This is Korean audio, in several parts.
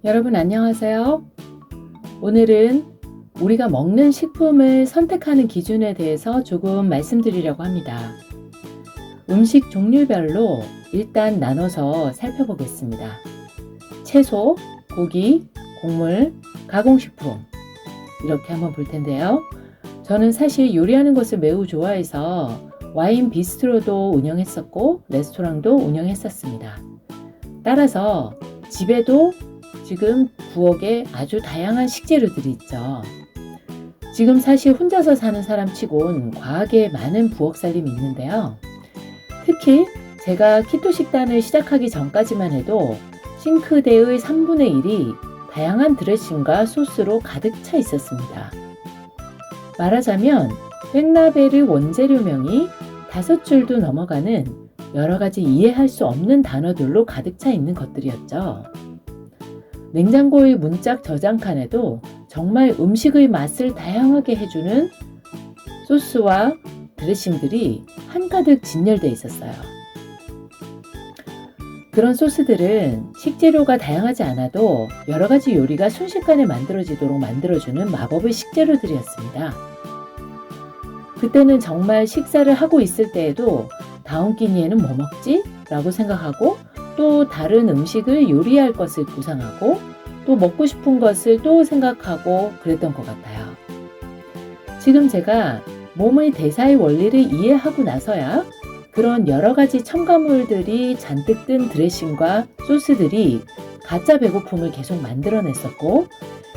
여러분 안녕하세요. 오늘은 우리가 먹는 식품을 선택하는 기준에 대해서 조금 말씀드리려고 합니다. 음식 종류별로 일단 나눠서 살펴보겠습니다. 채소, 고기, 곡물, 가공식품 이렇게 한번 볼 텐데요. 저는 사실 요리하는 것을 매우 좋아해서 와인 비스트로도 운영했었고 레스토랑도 운영했었습니다. 따라서 집에도 지금 부엌에 아주 다양한 식재료들이 있죠. 지금 사실 혼자서 사는 사람 치곤 과하게 많은 부엌 살림이 있는데요. 특히 제가 키토 식단을 시작하기 전까지만 해도 싱크대의 3분의 1이 다양한 드레싱과 소스로 가득 차 있었습니다. 말하자면 백라베르 원재료명이 5줄도 넘어가는 여러 가지 이해할 수 없는 단어들로 가득 차 있는 것들이었죠. 냉장고의 문짝 저장칸에도 정말 음식의 맛을 다양하게 해주는 소스와 드레싱들이 한가득 진열되어 있었어요. 그런 소스들은 식재료가 다양하지 않아도 여러 가지 요리가 순식간에 만들어지도록 만들어주는 마법의 식재료들이었습니다. 그때는 정말 식사를 하고 있을 때에도 다음 끼니에는 뭐 먹지? 라고 생각하고 또 다른 음식을 요리할 것을 구상하고 또 먹고 싶은 것을 또 생각하고 그랬던 것 같아요. 지금 제가 몸의 대사의 원리를 이해하고 나서야 그런 여러 가지 첨가물들이 잔뜩 든 드레싱과 소스들이 가짜 배고픔을 계속 만들어냈었고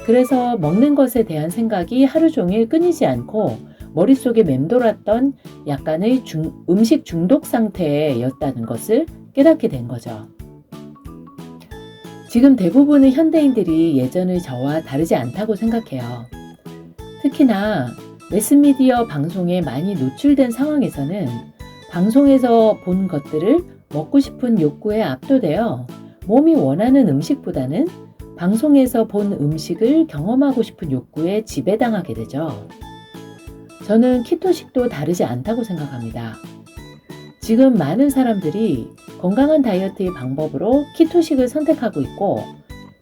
그래서 먹는 것에 대한 생각이 하루 종일 끊이지 않고 머릿속에 맴돌았던 약간의 음식 중독 상태였다는 것을 깨닫게 된 거죠. 지금 대부분의 현대인들이 예전의 저와 다르지 않다고 생각해요. 특히나 매스미디어 방송에 많이 노출된 상황에서는 방송에서 본 것들을 먹고 싶은 욕구에 압도되어 몸이 원하는 음식보다는 방송에서 본 음식을 경험하고 싶은 욕구에 지배당하게 되죠. 저는 키토식도 다르지 않다고 생각합니다. 지금 많은 사람들이 건강한 다이어트의 방법으로 키토식을 선택하고 있고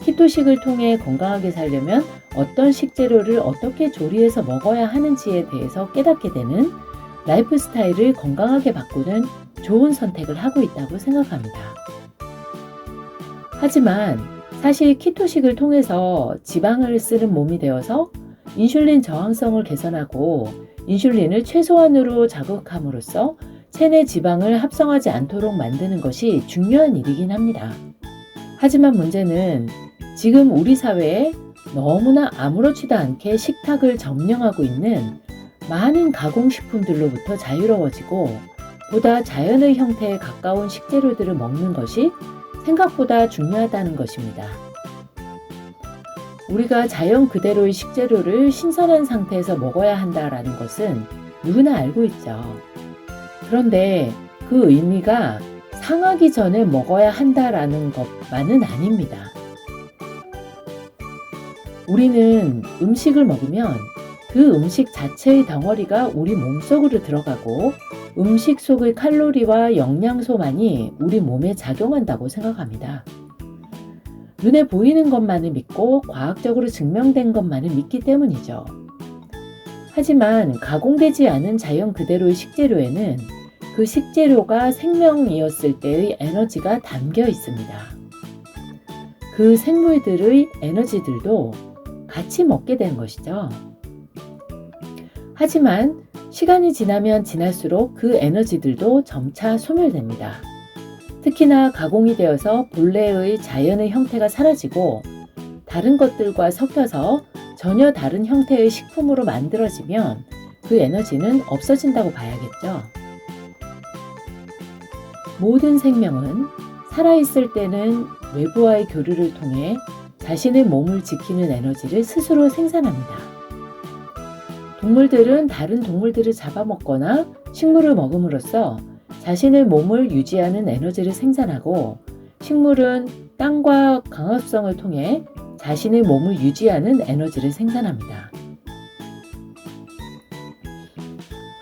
키토식을 통해 건강하게 살려면 어떤 식재료를 어떻게 조리해서 먹어야 하는지에 대해서 깨닫게 되는 라이프 스타일을 건강하게 바꾸는 좋은 선택을 하고 있다고 생각합니다. 하지만 사실 키토식을 통해서 지방을 쓰는 몸이 되어서 인슐린 저항성을 개선하고 인슐린을 최소한으로 자극함으로써 체내 지방을 합성하지 않도록 만드는 것이 중요한 일이긴 합니다. 하지만 문제는 지금 우리 사회에 너무나 아무렇지도 않게 식탁을 점령하고 있는 많은 가공식품들로부터 자유로워지고 보다 자연의 형태에 가까운 식재료들을 먹는 것이 생각보다 중요하다는 것입니다. 우리가 자연 그대로의 식재료를 신선한 상태에서 먹어야 한다는 것은 누구나 알고 있죠. 그런데 그 의미가 상하기 전에 먹어야 한다라는 것만은 아닙니다. 우리는 음식을 먹으면 그 음식 자체의 덩어리가 우리 몸속으로 들어가고 음식 속의 칼로리와 영양소만이 우리 몸에 작용한다고 생각합니다. 눈에 보이는 것만을 믿고 과학적으로 증명된 것만을 믿기 때문이죠. 하지만 가공되지 않은 자연 그대로의 식재료에는 그 식재료가 생명이었을 때의 에너지가 담겨 있습니다. 그 생물들의 에너지들도 같이 먹게 된 것이죠. 하지만 시간이 지나면 지날수록 그 에너지들도 점차 소멸됩니다. 특히나 가공이 되어서 본래의 자연의 형태가 사라지고 다른 것들과 섞여서 전혀 다른 형태의 식품으로 만들어지면 그 에너지는 없어진다고 봐야겠죠. 모든 생명은 살아있을 때는 외부와의 교류를 통해 자신의 몸을 지키는 에너지를 스스로 생산합니다. 동물들은 다른 동물들을 잡아먹거나 식물을 먹음으로써 자신의 몸을 유지하는 에너지를 생산하고 식물은 땅과 광합성을 통해 자신의 몸을 유지하는 에너지를 생산합니다.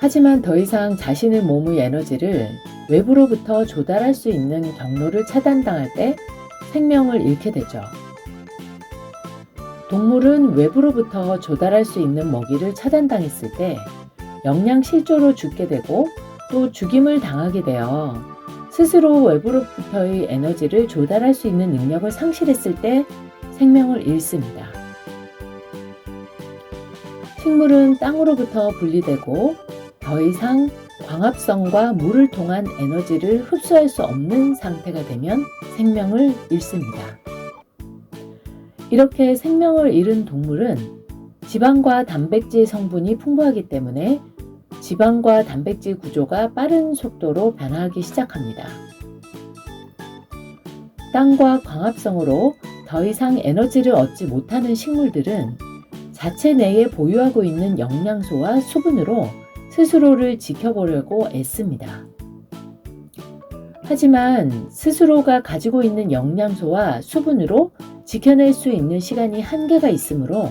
하지만 더 이상 자신의 몸의 에너지를 외부로부터 조달할 수 있는 경로를 차단당할 때 생명을 잃게 되죠. 동물은 외부로부터 조달할 수 있는 먹이를 차단당했을 때 영양 실조로 죽게 되고 또 죽임을 당하게 되어 스스로 외부로부터의 에너지를 조달할 수 있는 능력을 상실했을 때 생명을 잃습니다. 식물은 땅으로부터 분리되고 더 이상 광합성과 물을 통한 에너지를 흡수할 수 없는 상태가 되면 생명을 잃습니다. 이렇게 생명을 잃은 동물은 지방과 단백질 성분이 풍부하기 때문에 지방과 단백질 구조가 빠른 속도로 변화하기 시작합니다. 땅과 광합성으로 더 이상 에너지를 얻지 못하는 식물들은 자체 내에 보유하고 있는 영양소와 수분으로 스스로를 지켜보려고 애씁니다. 하지만 스스로가 가지고 있는 영양소와 수분으로 지켜낼 수 있는 시간이 한계가 있으므로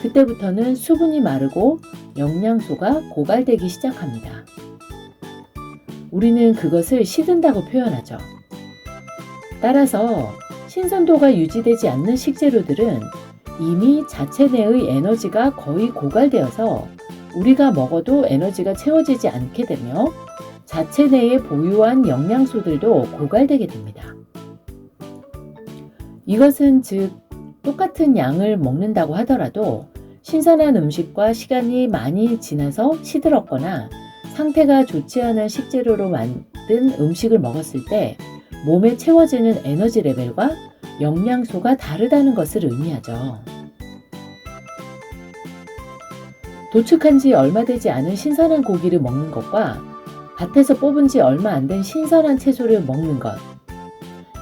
그때부터는 수분이 마르고 영양소가 고갈되기 시작합니다. 우리는 그것을 시든다고 표현하죠. 따라서 신선도가 유지되지 않는 식재료들은 이미 자체 내의 에너지가 거의 고갈되어서 우리가 먹어도 에너지가 채워지지 않게 되며 자체 내에 보유한 영양소들도 고갈되게 됩니다. 이것은 즉 똑같은 양을 먹는다고 하더라도 신선한 음식과 시간이 많이 지나서 시들었거나 상태가 좋지 않은 식재료로 만든 음식을 먹었을 때 몸에 채워지는 에너지 레벨과 영양소가 다르다는 것을 의미하죠. 도축한 지 얼마 되지 않은 신선한 고기를 먹는 것과 밭에서 뽑은 지 얼마 안 된 신선한 채소를 먹는 것,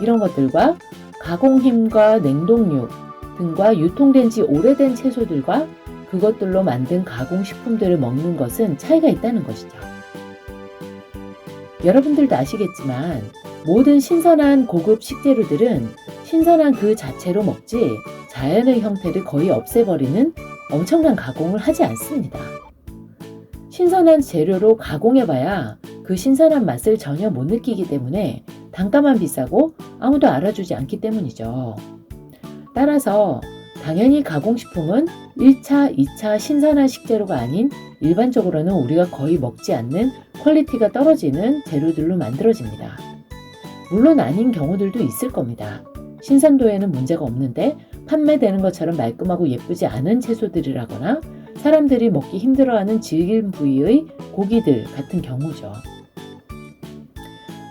이런 것들과 가공힘과 냉동육 등과 유통된 지 오래된 채소들과 그것들로 만든 가공식품들을 먹는 것은 차이가 있다는 것이죠. 여러분들도 아시겠지만 모든 신선한 고급 식재료들은 신선한 그 자체로 먹지 자연의 형태를 거의 없애버리는 엄청난 가공을 하지 않습니다. 신선한 재료로 가공해봐야 그 신선한 맛을 전혀 못 느끼기 때문에 단가만 비싸고 아무도 알아주지 않기 때문이죠. 따라서 당연히 가공식품은 1차, 2차 신선한 식재료가 아닌 일반적으로는 우리가 거의 먹지 않는 퀄리티가 떨어지는 재료들로 만들어집니다. 물론 아닌 경우들도 있을 겁니다. 신선도에는 문제가 없는데 판매되는 것처럼 말끔하고 예쁘지 않은 채소들이라거나 사람들이 먹기 힘들어하는 질긴 부위의 고기들 같은 경우죠.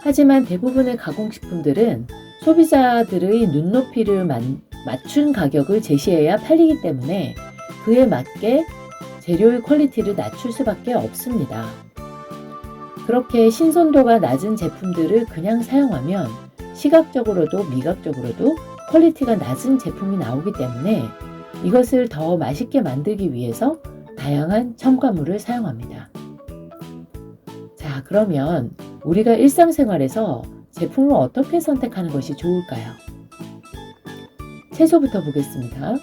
하지만 대부분의 가공식품들은 소비자들의 눈높이를 맞춘 가격을 제시해야 팔리기 때문에 그에 맞게 재료의 퀄리티를 낮출 수밖에 없습니다. 그렇게 신선도가 낮은 제품들을 그냥 사용하면 시각적으로도 미각적으로도 퀄리티가 낮은 제품이 나오기 때문에 이것을 더 맛있게 만들기 위해서 다양한 첨가물을 사용합니다. 자, 그러면 우리가 일상생활에서 제품을 어떻게 선택하는 것이 좋을까요? 채소부터 보겠습니다.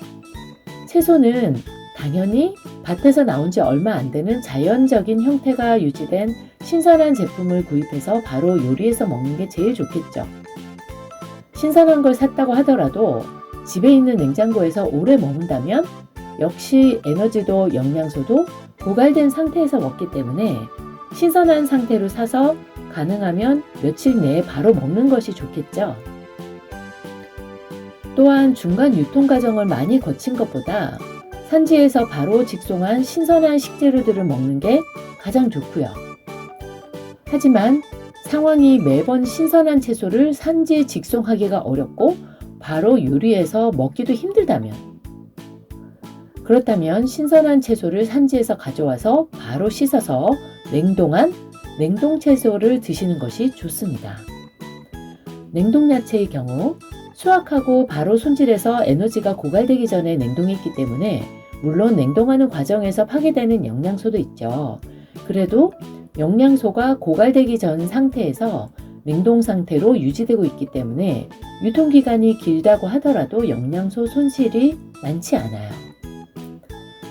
채소는 당연히 밭에서 나온 지 얼마 안 되는 자연적인 형태가 유지된 신선한 제품을 구입해서 바로 요리해서 먹는 게 제일 좋겠죠. 신선한 걸 샀다고 하더라도 집에 있는 냉장고에서 오래 머문다면 역시 에너지도 영양소도 고갈된 상태에서 먹기 때문에 신선한 상태로 사서 가능하면 며칠 내에 바로 먹는 것이 좋겠죠. 또한 중간 유통 과정을 많이 거친 것보다 산지에서 바로 직송한 신선한 식재료들을 먹는 게 가장 좋고요. 하지만 상황이 매번 신선한 채소를 산지 직송하기가 어렵고 바로 요리해서 먹기도 힘들다면, 그렇다면 신선한 채소를 산지에서 가져와서 바로 씻어서 냉동한 냉동 채소를 드시는 것이 좋습니다. 냉동 야채의 경우 수확하고 바로 손질해서 에너지가 고갈되기 전에 냉동했기 때문에 물론 냉동하는 과정에서 파괴되는 영양소도 있죠. 그래도 영양소가 고갈되기 전 상태에서 냉동 상태로 유지되고 있기 때문에 유통기간이 길다고 하더라도 영양소 손실이 많지 않아요.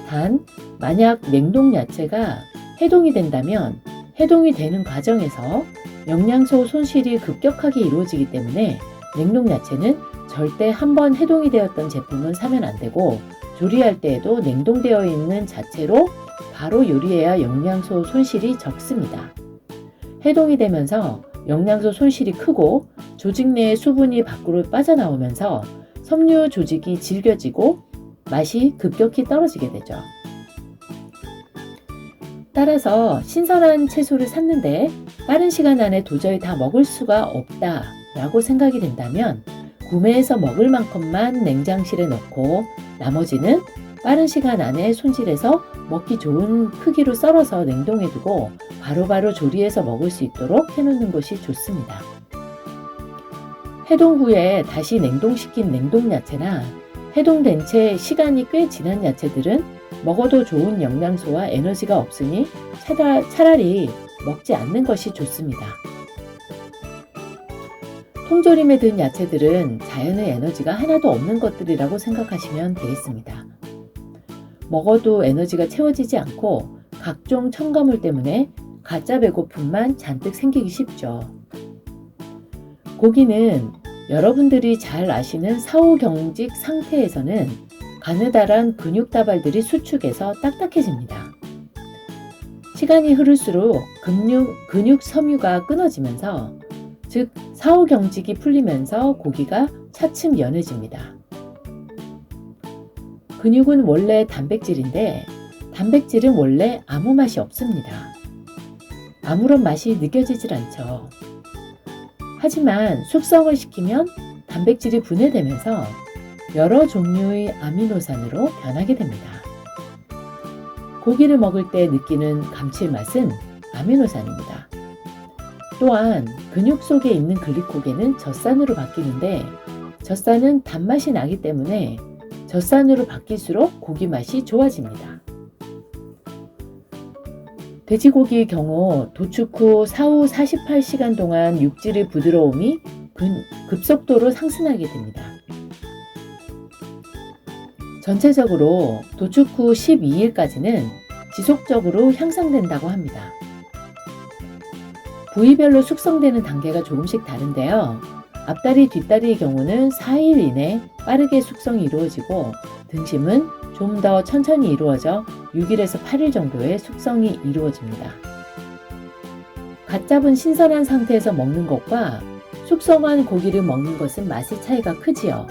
단, 만약 냉동 야채가 해동이 된다면 해동이 되는 과정에서 영양소 손실이 급격하게 이루어지기 때문에 냉동 야채는 절대 한번 해동이 되었던 제품은 사면 안 되고 조리할 때에도 냉동되어 있는 자체로 바로 요리해야 영양소 손실이 적습니다. 해동이 되면서 영양소 손실이 크고 조직 내의 수분이 밖으로 빠져나오면서 섬유 조직이 질겨지고 맛이 급격히 떨어지게 되죠. 따라서 신선한 채소를 샀는데 빠른 시간 안에 도저히 다 먹을 수가 없다 라고 생각이 된다면 구매해서 먹을 만큼만 냉장실에 넣고 나머지는 빠른 시간 안에 손질해서 먹기 좋은 크기로 썰어서 냉동해 두고 바로바로 조리해서 먹을 수 있도록 해놓는 것이 좋습니다. 해동 후에 다시 냉동시킨 냉동야채나 해동된 채 시간이 꽤 지난 야채들은 먹어도 좋은 영양소와 에너지가 없으니 차라리 먹지 않는 것이 좋습니다. 통조림에 든 야채들은 자연의 에너지가 하나도 없는 것들이라고 생각하시면 되겠습니다. 먹어도 에너지가 채워지지 않고 각종 첨가물 때문에 가짜 배고픔만 잔뜩 생기기 쉽죠. 고기는 여러분들이 잘 아시는 사후경직 상태에서는 가느다란 근육다발들이 수축해서 딱딱해집니다. 시간이 흐를수록 근육 섬유가 끊어지면서 즉 사후경직이 풀리면서 고기가 차츰 연해집니다. 근육은 원래 단백질인데 단백질은 원래 아무 맛이 없습니다. 아무런 맛이 느껴지질 않죠. 하지만 숙성을 시키면 단백질이 분해되면서 여러 종류의 아미노산으로 변하게 됩니다. 고기를 먹을 때 느끼는 감칠맛은 아미노산입니다. 또한 근육 속에 있는 글리코겐은 젖산으로 바뀌는데 젖산은 단맛이 나기 때문에 젖산으로 바뀔수록 고기 맛이 좋아집니다. 돼지고기의 경우 도축 후 사후 48시간 동안 육질의 부드러움이 급속도로 상승하게 됩니다. 전체적으로 도축 후 12일까지는 지속적으로 향상된다고 합니다. 부위별로 숙성되는 단계가 조금씩 다른데요. 앞다리, 뒷다리의 경우는 4일 이내 빠르게 숙성이 이루어지고 등심은 좀 더 천천히 이루어져 6일에서 8일 정도의 숙성이 이루어집니다. 갓 잡은 신선한 상태에서 먹는 것과 숙성한 고기를 먹는 것은 맛의 차이가 크지요.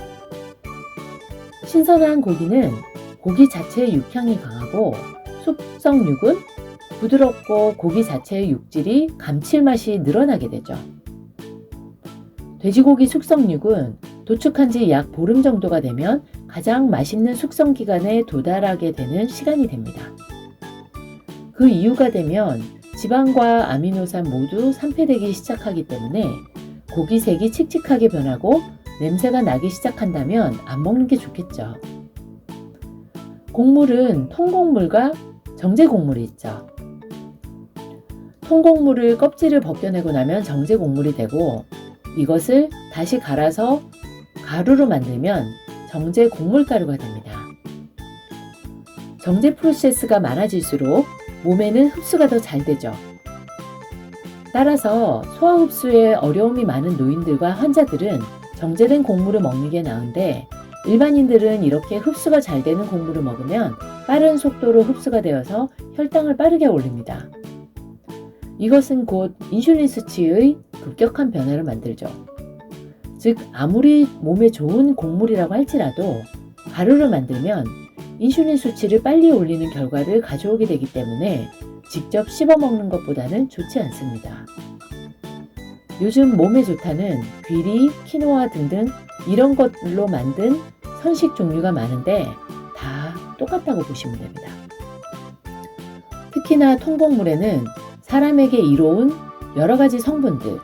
신선한 고기는 고기 자체의 육향이 강하고 숙성육은 부드럽고 고기 자체의 육질이 감칠맛이 늘어나게 되죠. 돼지고기 숙성육은 도축한 지 약 보름 정도가 되면 가장 맛있는 숙성 기간에 도달하게 되는 시간이 됩니다. 그 이유가 되면 지방과 아미노산 모두 산패되기 시작하기 때문에 고기 색이 칙칙하게 변하고 냄새가 나기 시작한다면 안 먹는 게 좋겠죠. 곡물은 통곡물과 정제곡물이 있죠. 통곡물을 껍질을 벗겨내고 나면 정제곡물이 되고 이것을 다시 갈아서 가루로 만들면 정제곡물가루가 됩니다. 정제 프로세스가 많아질수록 몸에는 흡수가 더 잘 되죠. 따라서 소화 흡수에 어려움이 많은 노인들과 환자들은 정제된 곡물을 먹는 게 나은데 일반인들은 이렇게 흡수가 잘 되는 곡물을 먹으면 빠른 속도로 흡수가 되어서 혈당을 빠르게 올립니다. 이것은 곧 인슐린 수치의 급격한 변화를 만들죠. 즉 아무리 몸에 좋은 곡물이라고 할지라도 가루를 만들면 인슐린 수치를 빨리 올리는 결과를 가져오게 되기 때문에 직접 씹어 먹는 것보다는 좋지 않습니다. 요즘 몸에 좋다는 귀리, 키노아 등등 이런 것들로 만든 선식 종류가 많은데 다 똑같다고 보시면 됩니다. 특히나 통곡물에는 사람에게 이로운 여러 가지 성분들,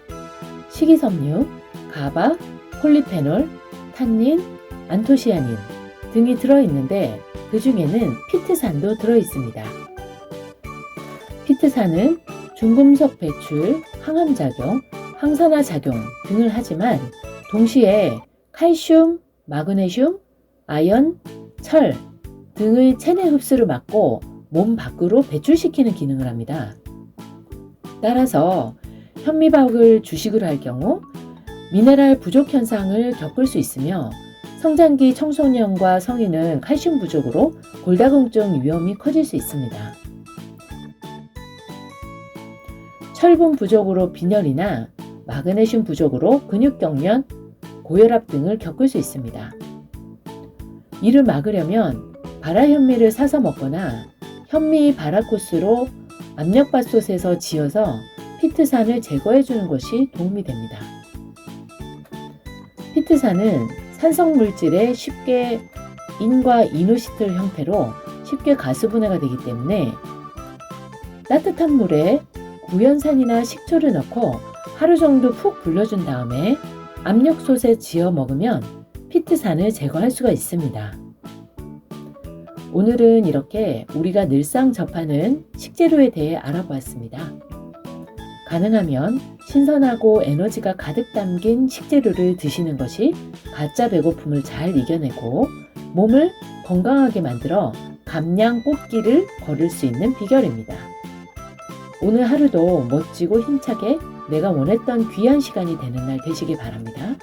식이섬유, 가바, 폴리페놀, 탄닌, 안토시아닌 등이 들어있는데 그 중에는 피트산도 들어있습니다. 피트산은 중금속 배출, 항암작용, 항산화작용 등을 하지만 동시에 칼슘, 마그네슘, 아연, 철 등의 체내 흡수를 막고 몸 밖으로 배출시키는 기능을 합니다. 따라서 현미밥을 주식으로 할 경우 미네랄 부족 현상을 겪을 수 있으며 성장기 청소년과 성인은 칼슘 부족으로 골다공증 위험이 커질 수 있습니다. 철분 부족으로 빈혈이나 마그네슘 부족으로 근육경련, 고혈압 등을 겪을 수 있습니다. 이를 막으려면 발화현미를 사서 먹거나 현미 발화코스로 압력밥솥에서 지어서 피트산을 제거해주는 것이 도움이 됩니다. 피트산은 산성물질의 쉽게 인과 이노시틀 형태로 쉽게 가스분해가 되기 때문에 따뜻한 물에 구연산이나 식초를 넣고 하루 정도 푹 불려준 다음에 압력솥에 지어 먹으면 피트산을 제거할 수가 있습니다. 오늘은 이렇게 우리가 늘상 접하는 식재료에 대해 알아보았습니다. 가능하면 신선하고 에너지가 가득 담긴 식재료를 드시는 것이 가짜 배고픔을 잘 이겨내고 몸을 건강하게 만들어 감량 꽃길을 걸을 수 있는 비결입니다. 오늘 하루도 멋지고 힘차게 내가 원했던 귀한 시간이 되는 날 되시기 바랍니다.